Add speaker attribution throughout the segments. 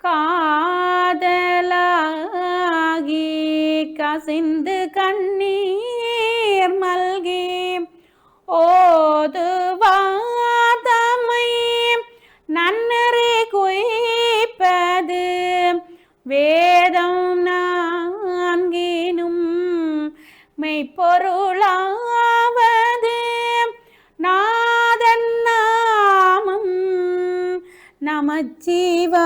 Speaker 1: காதலாகி கசிந்து கண்ணீர் மல்கி ஓதுவாதமை நன்னறி குய்ப்பது வேதம் நான்கினும் மெய்ப்பொருளாவது நாதன் நாமம் நமச்சிவாயவே.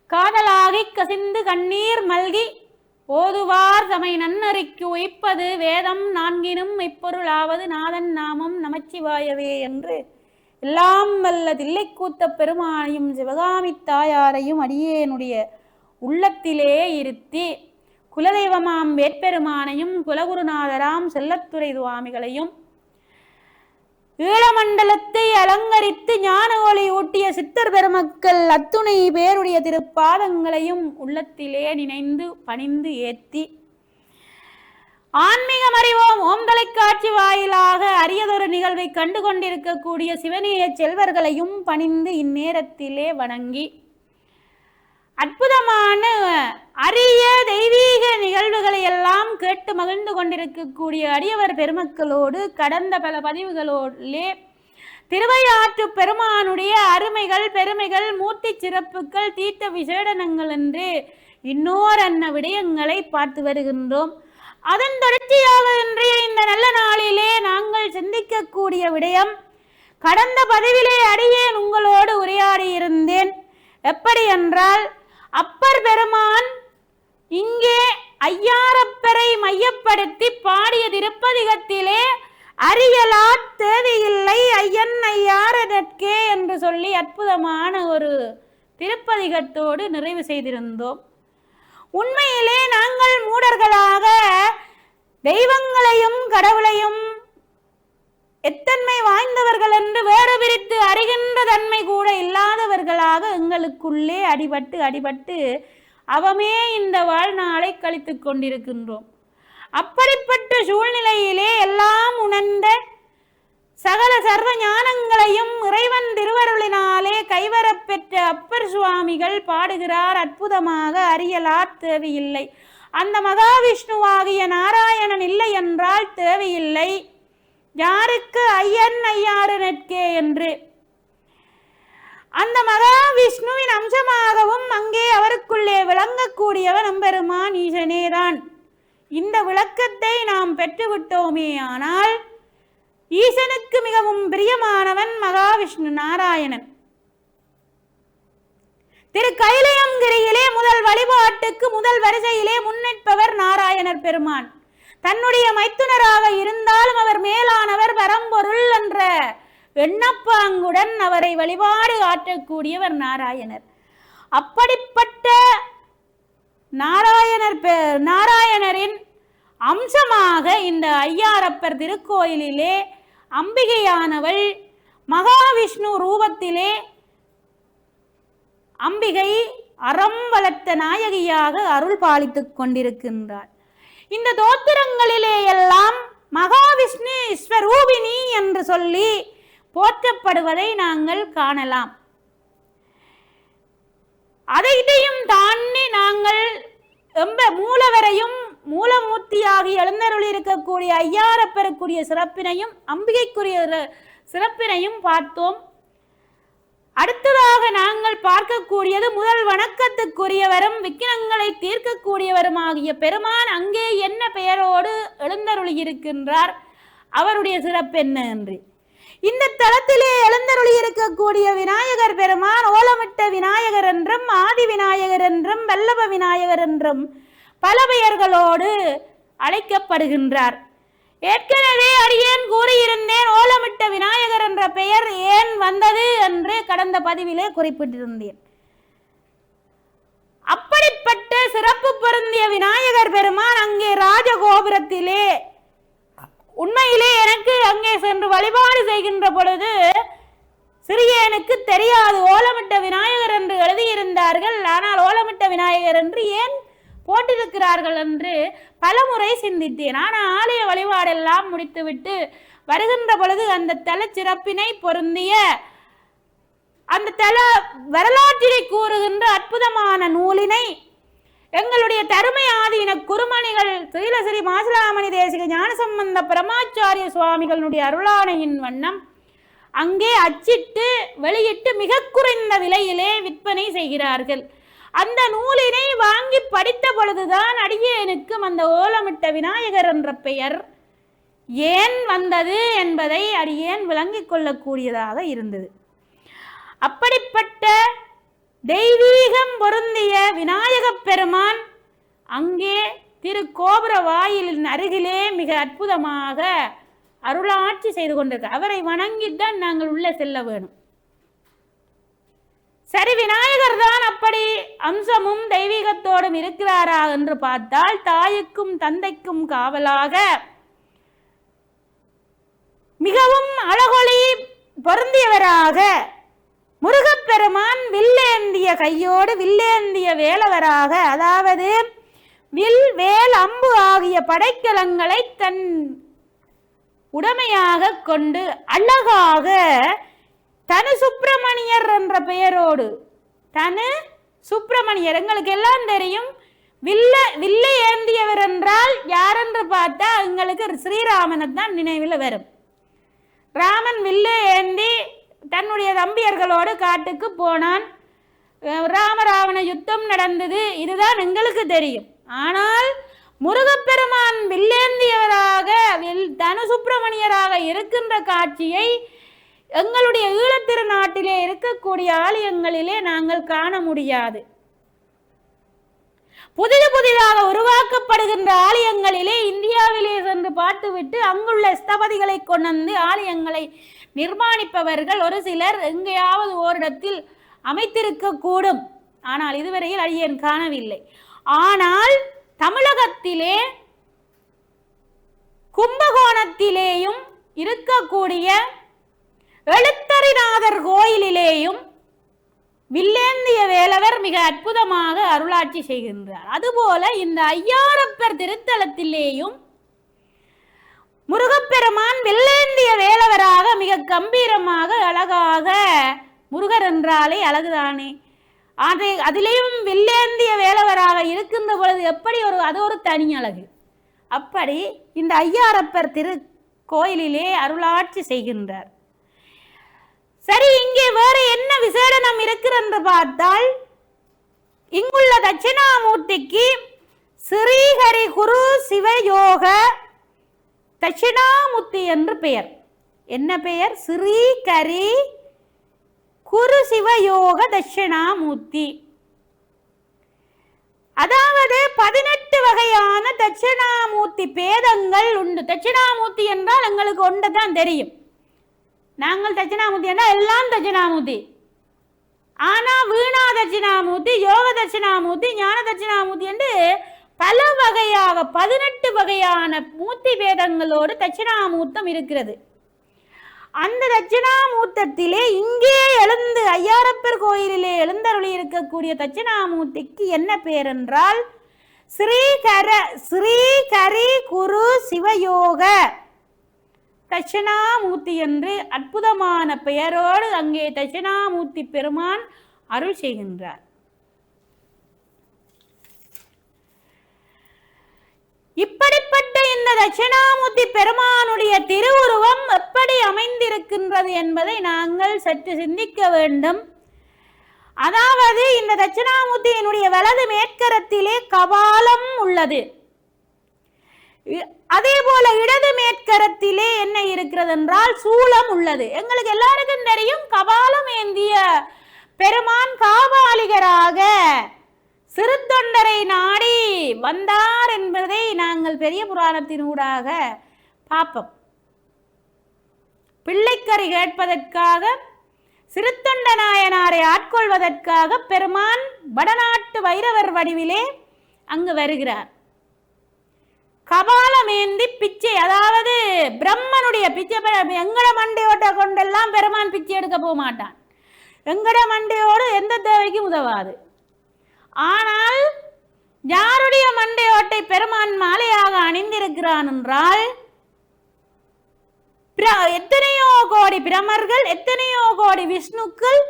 Speaker 1: காதலாகி கசிந்து கண்ணீர் மல்கி ஓதுவார் தமை நன்னறிக்கு உய்ப்பது வேதம் நான்கினும் மெய்ப்பொருளாவது நாதன் நாமம் நமச்சிவாயவே என்று எல்லாம் வல்ல தில்லைக்கூத்த பெருமானையும் சிவகாமி தாயாரையும் அடியேனுடைய உள்ளத்திலே இருத்தி குலதெய்வமாம் வேட்பெருமானையும் குலகுருநாதராம் செல்லத்துறை சுவாமிகளையும் ஈழமண்டலத்தை அலங்கரித்து ஞான ஒளி ஊட்டிய சித்தர் பெருமக்கள் அத்துணை பேருடைய திருப்பாதங்களையும் உள்ளத்திலே நினைந்து பணிந்து ஏத்தி ஆன்மீகம் அறிவோம் ஓம் தொலைக்காட்சி வாயிலாக அரியதொரு நிகழ்வை கண்டு கொண்டிருக்கக்கூடிய சிவநேய செல்வர்களையும் பணிந்து இந்நேரத்திலே வணங்கி அற்புதமான அரிய தெய்வீக நிகழ்வுகளை எல்லாம் கேட்டு மகிழ்ந்து கொண்டிருக்கக்கூடிய அடியவர் பெருமக்களோடு கடந்த பல பதிவுகளோடே திருவையாற்று பெருமானுடைய அருமைகள் பெருமைகள் மூர்த்தி சிறப்புகள் தீர்த்த விசேடனங்கள் என்று இன்னோர் அன்ன விடயங்களை பார்த்து வருகின்றோம். அதன் தொடர்ச்சியாக இன்றைய இந்த நல்ல நாளிலே நாங்கள் சிந்திக்கக்கூடிய விடயம், கடந்த பதிவிலே அடியேன் உங்களோடு உரையாடி இருந்தேன். எப்படி என்றால், அப்பர் பெருமான் இங்கே ஐயாரப்பரை மையப்படுத்தி பாடிய திருப்பதிகத்திலே அறியலா தேவையில்லை ஐயன் ஐயாரனற்கே என்று சொல்லி அற்புதமான ஒரு திருப்பதிகத்தோடு நிறைவு செய்திருந்தோம். உண்மையிலே நாங்கள் மூடர்களாக தெய்வங்களையும் கடவுளையும் எத்தன்மை வாய்ந்தவர்கள் என்று வேறு பிரித்து அறிகின்ற தன்மை கூட இல்லாதவர்களாக எங்களுக்குள்ளே அடிபட்டு அவமே இந்த வாழ்நாளை கழித்து கொண்டிருக்கின்றோம். அப்படிப்பட்ட சூழ்நிலையிலே எல்லாம் உணர்ந்த சகல சர்வ ஞானங்களையும் இறைவன் திருவருளினாலே கைவரப்பெற்ற அப்பர் சுவாமிகள் பாடுகிறார் அற்புதமாக, அறியலார் தேவையில்லை. அந்த மகாவிஷ்ணுவாகிய நாராயணன் இல்லை என்றால் தேவையில்லை, யாருக்கு ஐயன் ஐயாரனற்கே என்று. அந்த மகாவிஷ்ணுவின் அம்சமாகவும் அங்கே அவருக்குள்ளே விளங்கக்கூடியவன் நம்பெருமான் ஈசனேதான். இந்த விளக்கத்தை நாம் பெற்றுவிட்டோமே ஆனால் ஈசனுக்கு மிகவும் பிரியமானவன் மகாவிஷ்ணு நாராயணன். திரு கைலயங்கிரியிலே முதல் வழிபாட்டுக்கு முதல் வரிசையிலே முன்னிற்பவர் நாராயணர் பெருமான். தன்னுடைய மைத்துனராக இருந்தாலும் அவர் மேலானவர் பரம்பொருள் என்ற எண்ணப்பாங்குடன் அவரை வழிபாடு ஆற்றக்கூடியவர் நாராயணர். அப்படிப்பட்ட நாராயணரின் அம்சமாக இந்த ஐயாரப்பர் திருக்கோயிலிலே அம்பிகையானவள் மகாவிஷ்ணு ரூபத்திலே அம்பிகை அறம் வளர்த்த நாயகியாக அருள் பாலித்துக் கொண்டிருக்கின்றார். இந்த தோத்திரங்களிலே எல்லாம் மகாவிஷ்ணு ஸ்வரூபிணி என்று சொல்லி போற்றப்படுவதை நாங்கள் காணலாம். அதையும் தாண்டி நாங்கள் மூலவரையும் மூலமூர்த்தியாகி எழுந்தருளி இருக்கக்கூடிய ஐயாரப்பருக்குரிய சிறப்பினையும் அம்பிகைக்குரிய சிறப்பினையும் பார்த்தோம். அடுத்ததாக நாங்கள் பார்க்கக்கூடியது முதல் வணக்கத்துக்குரியவரும் விக்கினங்களை தீர்க்கக்கூடியவரும் ஆகிய பெருமான் அங்கே என்ன பெயரோடு எழுந்தருளி இருக்கின்றார், அவருடைய சிறப்பு என்ன என்று. இந்த தளத்திலே எழுந்தருளி இருக்கக்கூடிய விநாயகர் பெருமான் ஓலமிட்ட விநாயகர் என்றும் ஆதி விநாயகர் என்றும் வல்லப விநாயகர் என்றும் பல பெயர்களோடு அழைக்கப்படுகின்றார். ஏற்கனவே அடியேன் கூறியிருந்தேன், ஓலமிட்ட விநாயகர் என்ற பெயர் ஏன் வந்தது என்று கடந்த பதிவிலே குறிப்பிட்டிருந்தேன். அப்படிப்பட்ட சிறப்பு பொருந்திய விநாயகர் பெருமான் அங்கே ராஜகோபுரத்திலே, உண்மையிலே எனக்கு அங்கே சென்று வழிபாடு செய்கின்ற பொழுது சிறியனுக்கு தெரியாது ஓலமிட்ட விநாயகர் என்று எழுதியிருந்தார்கள். ஆனால் ஓலமிட்ட விநாயகர் என்று ஏன் போட்டிருக்கிறார்கள் என்று பலமுறை சிந்தித்தேன். ஆனால் ஆலய வழிபாடெல்லாம் முடித்துவிட்டு வருகின்ற பொழுது அந்த தல சிறப்பினை பொருந்திய அந்த தல வரலாற்றினை கூறுகின்ற அற்புதமான நூலினை எங்களுடைய தருமை ஆதீன குருமணிகள் ஸ்ரீலஸ்ரீ மாசிலாமணி தேசிக ஞானசம்பந்த பரமாச்சாரிய சுவாமிகளுடைய அருளாணையின் வண்ணம் அங்கே அச்சிட்டு வெளியிட்டு மிக குறைந்த விலையிலே விற்பனை செய்கிறார்கள். அந்த நூலினை வாங்கி படித்த பொழுதுதான் அடியேனுக்கும் அந்த ஓலமிட்ட விநாயகர் என்ற பெயர் ஏன் வந்தது என்பதை அடியேன் விளங்கிக் கொள்ளக்கூடியதாக இருந்தது. அப்படிப்பட்ட தெய்வீகம் பொருந்திய விநாயகப் பெருமான் அங்கே திருக்கோபுர வாயிலின் அருகிலே மிக அற்புதமாக அருளாட்சி செய்து கொண்டிருக்க அவரை வணங்கித்தான் நாங்கள் உள்ளே செல்ல வேணும். சரி, விநாயகர் தான் அப்படி அம்சமும் தெய்வீகத்தோடும் இருக்கிறாரா என்று பார்த்தால் தாய்க்கும் தந்தைக்கும் காவலாக மிகவும் அழகொளி பொருந்தியவராக முருகப்பெருமான் வில்லேந்திய கையோடு வில்லேந்திய வேலவராக, அதாவது வில் வேல் அம்பு ஆகிய படைக்கலங்களை தன் உடமையாக கொண்டு அழகாக தனு சுப்பிரமணியர் என்ற பெயரோடு, தனு சுப்பிரமணியர் எங்களுக்கு எல்லாம் தெரியும். வில்லை ஏந்தியவர் என்றால் யார் என்று பார்த்தா எங்களுக்கு ஸ்ரீராமனை தான் நினைவில் வரும். ராமன் வில்லை ஏந்தி தன்னுடைய தம்பியர்களோடு காட்டுக்கு போனான். ராமராவண யுத்தம் நடந்தது, இதுதான் எங்களுக்கு தெரியும். ஆனால் முருகப்பெருமான் வில்லேந்தியவராக தனு சுப்பிரமணியராக இருக்கின்ற காட்சியை எங்களுடைய ஈழத்திருநாட்டிலே இருக்கக்கூடிய ஆலயங்களிலே நாங்கள் காண முடியாது. புதிதாக உருவாக்கப்படுகின்ற ஆலயங்களிலே இந்தியாவிலே சென்று பார்த்துவிட்டு அங்குள்ள ஸ்தபதிகளை கொண்டு ஆலயங்களை நிர்மாணிப்பவர்கள் ஒரு சிலர் எங்கேயாவது ஓரிடத்தில் அமைத்திருக்க கூடும். ஆனால் இதுவரையில் அடியேன் காணவில்லை. ஆனால் தமிழகத்திலே கும்பகோணத்திலேயும் இருக்கக்கூடிய எழுத்தரிநாதர் கோயிலிலேயும் வில்லேந்திய வேலவர் மிக அற்புதமாக அருளாட்சி செய்கின்றார். அதுபோல இந்த ஐயாரப்பர் திருத்தலத்திலேயும் முருகப்பெருமான் வில்லேந்திய வேலவராக மிக கம்பீரமாக அழகாக, முருகர் என்றாலே அழகுதானே, அதிலேயும் வில்லேந்திய வேலவராக இருக்கின்ற பொழுது எப்படி அது ஒரு தனி அழகு. அப்படி இந்த ஐயாரப்பர் திரு கோயிலிலே அருளாட்சி செய்கின்றார். சரி, இங்கே வேற என்ன விசேடனம் இருக்கிறது பார்த்தால், இங்குள்ள தட்சிணாமூர்த்திக்கு ஸ்ரீஹரி குரு சிவயோக தட்சிணாமூர்த்தி என்று பெயர். என்ன பெயர்? ஸ்ரீஹரி குரு சிவயோக தட்சிணாமூர்த்தி. அதாவது 18 வகையான தட்சிணாமூர்த்தி பேதங்கள் உண்டு. தட்சிணாமூர்த்தி என்றால் எங்களுக்கு ஒன்று தான் தெரியும். நாங்கள் தட்சிணாமூர்த்தி என்றால் எல்லாம் தட்சிணாமூர்த்தி. ஆனா வீணா தட்சிணாமூர்த்தி, யோக தட்சிணாமூர்த்தி, ஞான தட்சிணாமூர்த்தி என்று பல வகையாக 18 வகையான மூர்த்தி பேதங்களோடு தட்சிணாமூர்த்தம் இருக்கிறது. அந்த தட்சிணாமூர்த்தத்திலே இங்கே எழுந்து ஐயாரப்பர் கோயிலிலே எழுந்தருளி இருக்கக்கூடிய தட்சிணாமூர்த்திக்கு என்ன பெயர் என்றால் ஸ்ரீஹரி குரு சிவயோக தட்சிணாமூர்த்தி என்று அற்புதமான பெயரோடு அங்கே தட்சிணாமூர்த்தி பெருமான் அருள் செய்கின்றார். இப்படிப்பட்ட இந்த தட்சிணாமூர்த்தி பெருமானுடைய திருவுருவம் எப்படி அமைந்திருக்கின்றது என்பதை நாங்கள் சற்று சிந்திக்க வேண்டும். அதாவது இந்த தட்சிணாமூர்த்தியினுடைய வலது மேற்கரத்திலே கபாலம் உள்ளது. அதே போல இடது மேற்கரத்திலே என்ன இருக்கிறது என்றால் சூலம் உள்ளது. எங்களுக்கு எல்லாருக்கும் தெரியும், கபாலம் ஏந்திய பெருமான் காபாலிகராக சிறு தொண்டரை நாடி வந்தார் என்பதை நாங்கள் பெரிய புராணத்தினூடாக பார்ப்போம். பிள்ளைக்கறி கேட்பதற்காக சிறு தொண்ட நாயனாரை ஆட்கொள்வதற்காக பெருமான் வடநாட்டு வைரவர் வடிவிலே அங்கு வருகிறார். கபாலமேந்தி பிச்சை, அதாவது பிரம்மனுடைய பிச்சை. எங்கட மண்டையோட்ட கொண்டெல்லாம் பெருமான் பிச்சை எடுக்க போக மாட்டான். எங்கட மண்டையோடு எந்த தேவைக்கும் உதவாது. ஆனால் யாருடைய மண்டையோட்டை பெருமான் மாலையாக அணிந்திருக்கிறான் என்றால் எத்தனையோ கோடி பிரமர்கள், எத்தனையோ கோடி விஷ்ணுக்கள்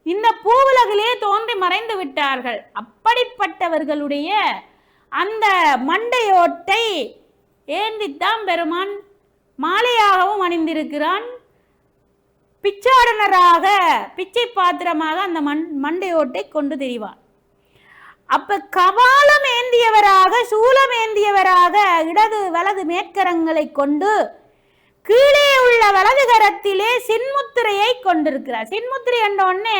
Speaker 1: இந்த பூவுலகிலே தோன்றி மறைந்து விட்டார்கள். அப்படிப்பட்டவர்களுடைய அந்த மண்டையோட்டை ஏந்தித்தான் பெருமான் மாலையாகவும் அணிந்திருக்கிறான். பிச்சாடனராக, பிச்சை பாத்திரமாக அந்த மண்டையோட்டை கொண்டு திரிவான். அப்ப கபாலம் ஏந்தியவராக, சூலம் ஏந்தியவராக இடது வலது மேற்கரங்களை கொண்டு கீழே உள்ள வலது கரத்திலே சின்முத்திரையை கொண்டிருக்கிறார். சின்முத்திரை என்ற உடனே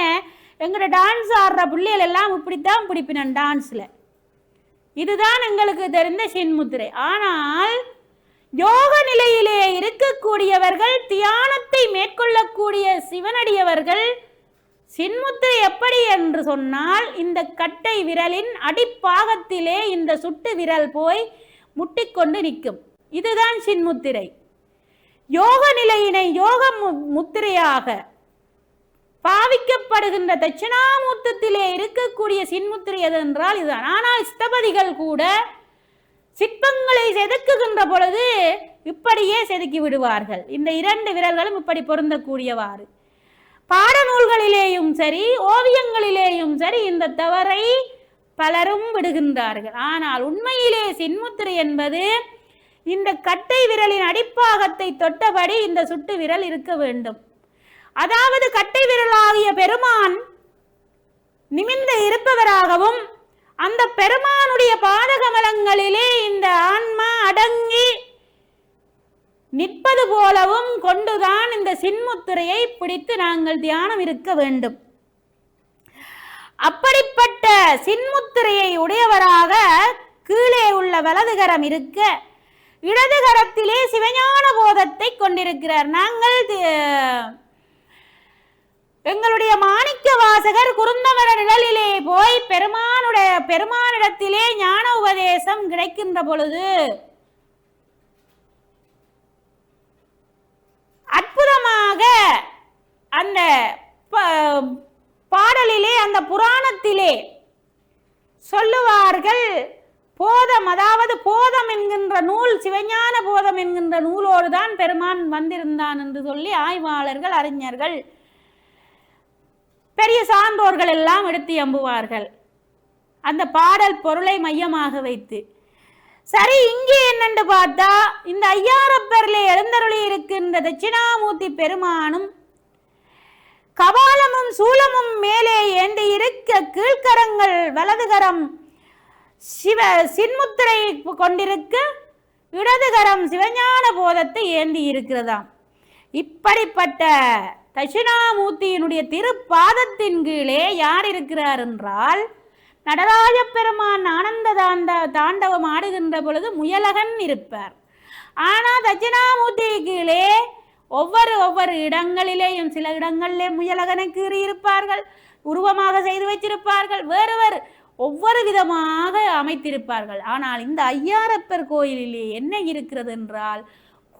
Speaker 1: எங்களோட டான்ஸ் ஆடுற பிள்ளைகள் எல்லாம் இப்படித்தான் பிடிப்பினன் டான்ஸ்ல. இதுதான் எங்களுக்கு தெரிந்த சின்முத்திரை. ஆனால் யோக நிலையிலே இருக்கக்கூடியவர்கள், தியானத்தை மேற்கொள்ளக்கூடிய சிவனடியவர்கள் சின்முத்திரை எப்படி என்று சொன்னால், இந்த கட்டை விரலின் அடிப்பாகத்திலே இந்த சுட்டு விரல் போய் முட்டிக்கொண்டு நிற்கும். இதுதான் சின்முத்திரை. யோக நிலையினை யோக முத்திரையாக பாவிக்கப்படுகின்ற தட்சிணாமூர்த்தத்திலே இருக்கக்கூடிய சின்முத்திரை எது என்றால் இதுதான். ஆனால் ஸ்தபதிகள் கூட சிற்பங்களை செதுக்குகின்ற பொழுது இப்படியே செதுக்கி விடுவார்கள். இந்த இரண்டு விரல்களும் இப்படி பொருந்தக்கூடியவாறு. பாடநூல்களிலேயும் சரி, ஓவியங்களிலேயும் சரி இந்த தவறை பலரும் விடுகின்றார்கள். ஆனால் உண்மையிலே சின்முத்திரை என்பது இந்த கட்டை விரலின் அடிப்பாகத்தை தொட்டபடி இந்த சுட்டு விரல் இருக்க வேண்டும். அதாவது கட்டை விரலாகிய பெருமான் நிமிர்ந்து இருப்பவராகவும், அந்த பெருமானுடைய பாதகமலங்களிலே இந்த ஆன்மா அடங்கி நிற்பது போலவும் கொண்டுதான் இந்த சின்முத்திரையை பிடித்து நாங்கள் தியானம் இருக்க வேண்டும். அப்படிப்பட்ட சின்முத்திரையை உடையவராக கீழே உள்ள வலதுகரம் இருக்க, இடது கரத்திலே சிவஞான போதத்தை கொண்டிருக்கிறார். நாங்கள் எங்களுடைய மாணிக்க வாசகர் குருந்தமர நிழலிலே போய் பெருமானிடத்திலே ஞான உபதேசம் கிடைக்கின்ற பொழுது அற்புதமாக அந்த பாடலிலே, அந்த புராணத்திலே சொல்லுவார்கள். போதம், அதாவது போதம் என்கின்ற நூல், சிவஞான போதம் என்கின்ற நூலோடு தான் பெருமான் வந்திருந்தான் என்று சொல்லி ஆய்வாளர்கள், அறிஞர்கள், பெரிய சான்றோர்கள் எல்லாம் எடுத்து எம்புவார்கள் அந்த பாடல் பொருளை மையமாக வைத்து. சரி, இங்கே என்னென்று பார்த்தா இந்த ஐயாரப்பரிலே எழுந்தருளி இருக்கின்ற தட்சிணாமூர்த்தி பெருமானும் கபாலமும் சூலமும் மேலே ஏந்தி இருக்க, கீழ்கரங்கள் வலதுகரம் சின்முத்திரை கொண்டிருக்க, இடதுகரம் சிவஞான போதத்தை ஏந்தி இருக்கிறதாம். இப்படிப்பட்ட தட்சிணாமூர்த்தியினுடைய திருப்பாதத்தின் கீழே யார் இருக்கிறார் என்றால், நடராஜ பெருமான் ஆனந்த தாண்டவம் ஆடுகின்ற பொழுது முயலகன் இருப்பார். ஆனால் தட்சிணாமூர்த்தி கீழே ஒவ்வொரு இடங்களிலேயும், சில இடங்களிலே முயலகனை கீறி இருப்பார்கள், உருவமாக செய்து வச்சிருப்பார்கள், வேறு ஒவ்வொரு விதமாக அமைத்திருப்பார்கள். ஆனால் இந்த ஐயாரப்பர் கோயிலிலே என்ன இருக்கிறது என்றால்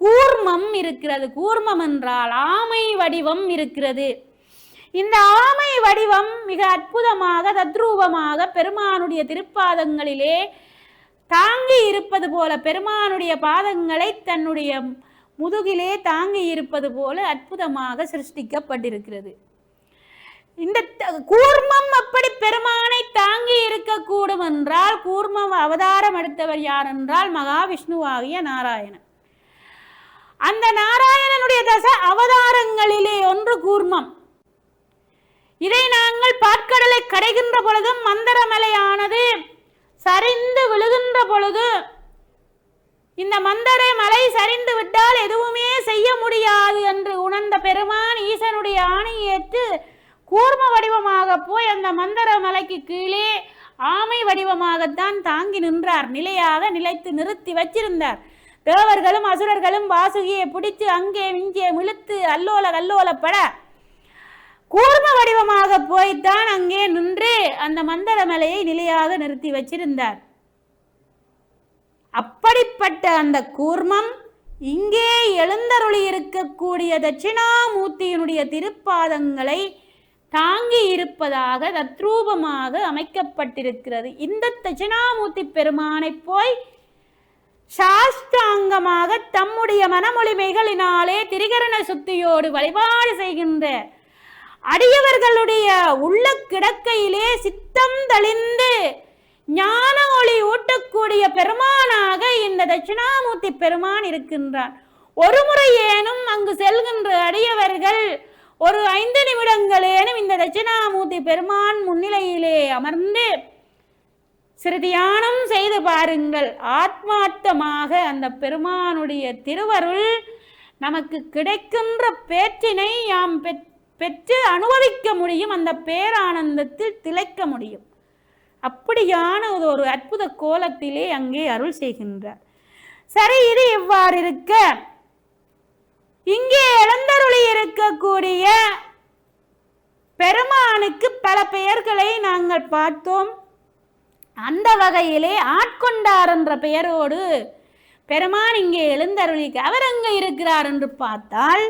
Speaker 1: கூர்மம் இருக்கிறது. கூர்மம் என்றால் ஆமை வடிவம் இருக்கிறது. இந்த ஆமை வடிவம் மிக அற்புதமாக, தத்ரூபமாக பெருமானுடைய திருப்பாதங்களிலே தாங்கி இருப்பது போல, பெருமானுடைய பாதங்களை தன்னுடைய முதுகிலே தாங்கி இருப்பது போல அற்புதமாக சிருஷ்டிக்கப்பட்டிருக்கிறது. இந்த கூர்மம் அப்படி பெருமானை தாங்கி இருக்கக்கூடும் என்றால், கூர்மம் அவதாரம் எடுத்தவர் யார் என்றால் மகாவிஷ்ணுவாகிய நாராயணன். அந்த நாராயணனுடைய தச அவதாரங்களிலே ஒன்று கூர்மம். இதை நாங்கள் பாற்கடலை கடைகின்ற பொழுதும், மந்தரமலையானது சரிந்து விழுகின்ற பொழுது, இந்த மந்தரை மலை சரிந்து விட்டால் எதுவுமே செய்ய முடியாது என்று உணர்ந்த பெருமான் ஈசனுடைய ஆணையேற்று கூர்ம வடிவமாக போய் அந்த மந்தர மலைக்கு கீழே ஆமை வடிவமாகத்தான் தாங்கி நின்றார். நிலையாக நிலைத்து நிறுத்தி வச்சிருந்தார். தேவர்களும் அசுரர்களும் வாசுகியை பிடித்து அங்கே இங்கே இழுத்து அல்லோல கல்லோலப்பட கூர்ம வடிவமாக போய்த்தான் அங்கே நின்று அந்த மந்தர மலையை நிலையாக நிறுத்தி வச்சிருந்தார். அப்படிப்பட்ட அந்த கூர்மம் இங்கே எழுந்தருளி இருக்கக்கூடிய தட்சிணாமூர்த்தியினுடைய திருப்பாதங்களை தாங்கி இருப்பதாக தத்ரூபமாக அமைக்கப்பட்டிருக்கிறது. இந்த தட்சிணாமூர்த்தி பெருமானை போய் சாஷ்டாங்கமாக தம்முடைய மனமொழிமைகளினாலே திரிகரண சுத்தியோடு வழிபாடு செய்கின்ற அடியவர்களுடைய உள்ள கிடக்கையிலே சித்தம் தெளிந்து ஞான ஒளி ஊட்டக்கூடிய பெருமானாக இந்த தட்சிணாமூர்த்தி பெருமான் இருக்கின்றான். ஒரு முறை ஏனும் அங்கு செல்கின்ற அடியவர்கள் ஒரு 5 நிமிடங்களேனும் இந்த தட்சிணாமூர்த்தி பெருமான் முன்னிலையிலே அமர்ந்து சிறு தியானம் செய்து பாருங்கள். ஆத்மார்த்தமாக அந்த பெருமானுடைய திருவருள் நமக்கு கிடைக்கின்ற பேற்றினை யாம் பெற்று அனுபவிக்க முடியும். அந்த பேரானந்தத்தில் திளைக்க முடியும். அப்படியான ஒரு அற்புத கோலத்திலே அங்கே அருள் செய்கின்றார். சரி, இது எவ்வாறு இருக்க, இங்கே எழுந்தருளி இருக்கக்கூடிய பெருமானுக்கு பல பெயர்களை நாங்கள் பார்த்தோம். அந்த வகையிலே ஆட்கொண்டார் என்ற பெயரோடு பெருமான் இங்கே எழுந்தருளி அவர் அங்கே இருக்கிறார் என்று பார்த்தால்,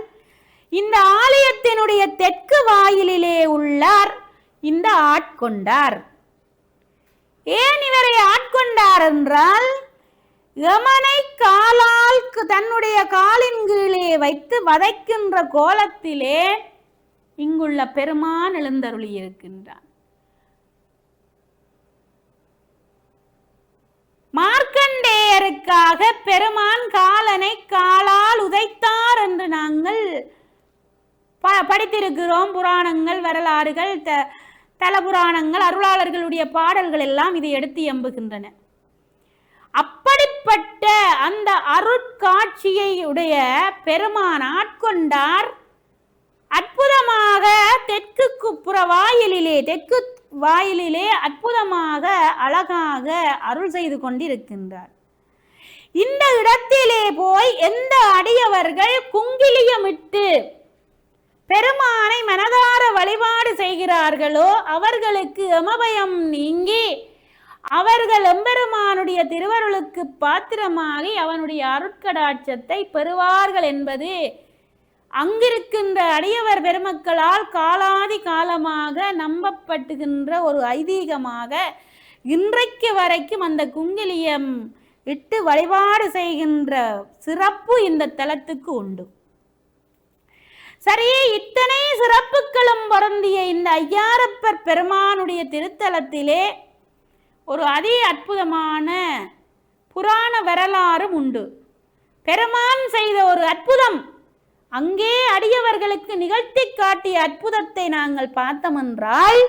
Speaker 1: இந்த ஆலயத்தினுடைய தெற்கு வாயிலிலே உள்ளார் இந்த ஆட்கொண்டார். ஏன் இவரை ஆட்கொண்டார் என்றால், யமனை காலால் தன்னுடைய காலின் கீழே வைத்து வதைக்கின்ற கோலத்திலே இங்குள்ள பெருமான் எழுந்தருளி இருக்கின்றார். மார்க்கண்டேயருக்காக பெருமான் காலனை காலால் உதைத்தார் என்று நாங்கள் படித்திருக்கிறோம். புராணங்கள், வரலாறுகள், தல புராணங்கள், அருளாளர்களுடைய பாடல்கள் எல்லாம் இதை எடுத்து எம்புகின்றன. அப்படிப்பட்ட அந்த அருட்காட்சியை உடைய பெருமான் ஆட்கொண்டார் அற்புதமாக தெற்கு வாயிலிலே அற்புதமாக அழகாக அருள் செய்து கொண்டிருக்கின்றார். இந்த இடத்திலே போய் எந்த அடியவர்கள் குங்கிலியமிட்டு பெருமானை மனதார வழிபாடு செய்கிறார்களோ அவர்களுக்கு யமபயம் நீங்கி அவர்கள் எம்பெருமானுடைய திருவருளுக்கு பாத்திரமாகி அவனுடைய அருட்கடாட்சத்தை பெறுவார்கள் என்பது அங்கிருக்கின்ற அடியவர் பெருமக்களால் காலாதி காலமாக நம்பப்பட்டுகின்ற ஒரு ஐதீகமாக இன்றைக்கு வரைக்கும் அந்த குங்கிலியம் இட்டு வழிபாடு செய்கின்ற சிறப்பு இந்த தலத்துக்கு உண்டு. சரி, இத்தனை சிறப்புகளும் பொருந்திய இந்த ஐயாரப்பர் பெருமானுடைய திருத்தலத்திலே ஒரு அதி அற்புதமான புராண வரலாறும் உண்டு. பெருமான் செய்த ஒரு அற்புதம், அங்கே அடியவர்களுக்கு நிகழ்த்தி காட்டிய அற்புதத்தை நாங்கள் பார்த்தோம் என்றால்,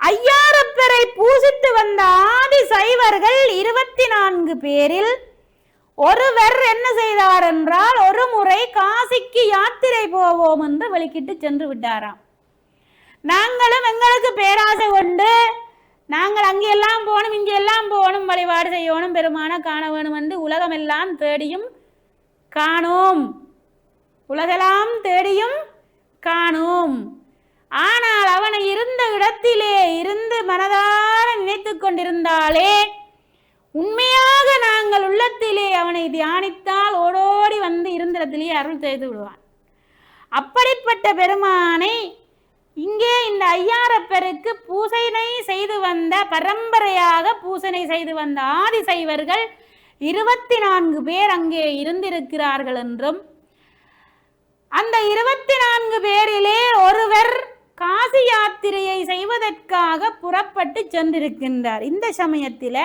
Speaker 1: ஐயாரப்பரை பூசித்து வந்த ஆதி சைவர்கள் 24 பேரில் ஒருவர் என்ன செய்தார் என்றால், ஒரு முறை காசிக்கு யாத்திரை போவோம் என்று வெளிக்கிட்டு சென்று விட்டாராம். நாங்களும் எங்களுக்கு பேராசை கொண்டு நாங்கள் அங்கெல்லாம் போகணும், இங்கெல்லாம் போகணும், வழிபாடு செய்யணும், பெருமான காண வேணும் என்று உலகமெல்லாம் தேடியும் காணோம், உலகெல்லாம் தேடியும் காணோம். ஆனால் அவனை இருந்த இடத்திலே இருந்து மனதார நினைத்து கொண்டிருந்தாலே உண்மையாக நாங்கள் உள்ளத்திலே அவனை தியானித்தால் ஓடோடி வந்து இருந்த இடத்திலே அருள் செய்து விடுவான். அப்படிப்பட்ட பெருமானை இங்கே இந்த ஐயாரப்பருக்கு பூசனை செய்து வந்த, பரம்பரையாக பூசனை செய்து வந்த ஆதி சைவர்கள் 24 பேர் அங்கே இருந்திருக்கிறார்கள் என்றும், அந்த 24 பேரிலே ஒருவர் காசி யாத்திரையை செய்வதற்காக புறப்பட்டு சென்றிருக்கின்றார். இந்த சமயத்தில்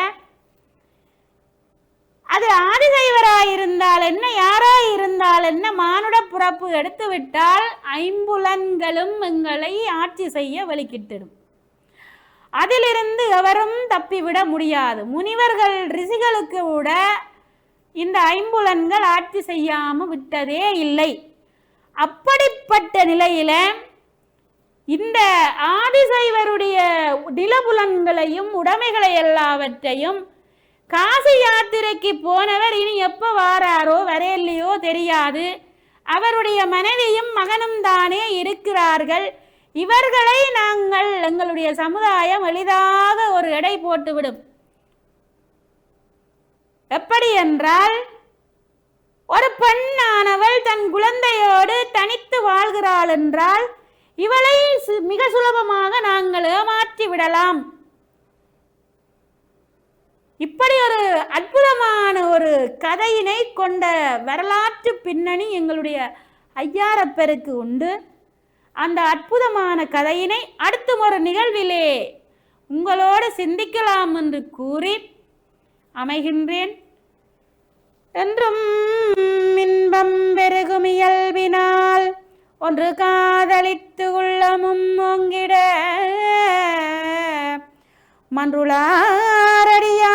Speaker 1: அது ஆதிசைவராயிருந்தால் என்ன, யாராயிருந்தால் என்ன, மானுட பிறப்பு எடுத்து விட்டால் 5 புலன்களும் எங்களை ஆட்சி செய்ய வலிக்கிட்டிடும். அதிலிருந்து எவரும் தப்பிவிட முடியாது. முனிவர்கள் ரிஷிகளுக்கு கூட இந்த 5 புலன்கள் ஆட்சி செய்யாமல் விட்டதே இல்லை. அப்படிப்பட்ட நிலையில இந்த ஆதிசைவருடைய நிலபுலன்களையும் உடைமைகளை எல்லாவற்றையும் காசி யாத்திரைக்கு போனவர் இனி எப்போ வாராரோ வரையில்லையோ தெரியாது. அவருடைய மனைவியும் மகனும் தானே இருக்கிறார்கள். இவர்களை நாங்கள் எங்களுடைய சமுதாயம் எளிதாக ஒரு எடை போட்டுவிடும். எப்படி என்றால், ஒரு பெண்ணானவள் தன் குழந்தையோடு தனித்து வாழ்கிறாள் என்றால் இவளை மிக சுலபமாக நாங்கள் ஏமாற்றி விடலாம். இப்படி ஒரு அற்புதமான ஒரு கதையினை கொண்ட வரலாற்று பின்னணி எங்களுடைய ஐயாரப்பருக்கு உண்டு. அந்த அற்புதமான கதையினை அடுத்த ஒரு நிகழ்விலே உங்களோடு சிந்திக்கலாம் என்று கூறி அமைகின்றேன். என்றும் இன்பம் பெருகும் இயல்பினால் ஒன்று காதலித்து உள்ளமும் ஓங்கிட மன்றுளாரடியா